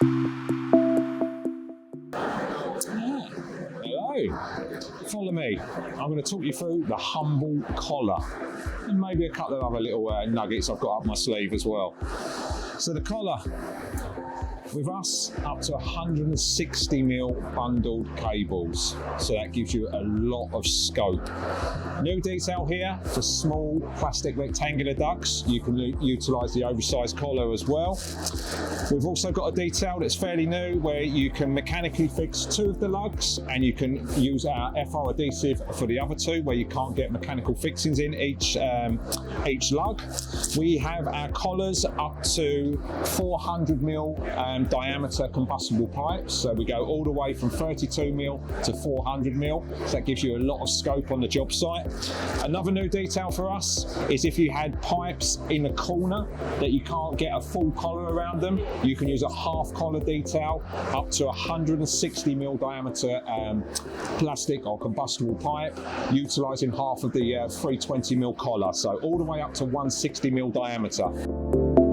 Hello, follow me. I'm going to talk you through the humble collar and maybe a couple of other little nuggets I've got up my sleeve as well. So the collar, with us, up to 160mm bundled cables, so that gives you a lot of scope. New detail here for small plastic rectangular ducts. You can utilise the oversized collar as well. We've also got a detail that's fairly new where you can mechanically fix 2 of the lugs, and you can use our FR adhesive for the other 2 where you can't get mechanical fixings in each lug. We have our collars up to 400mm diameter combustible pipes, so we go all the way from 32mm to 400mm, so that gives you a lot of scope on the job site. Another new detail for us is if you had pipes in the corner that you can't get a full collar around them, you can use a half collar detail up to 160mm diameter plastic or combustible pipe, utilising half of the 320mm collar, so all the way up to 160mm diameter.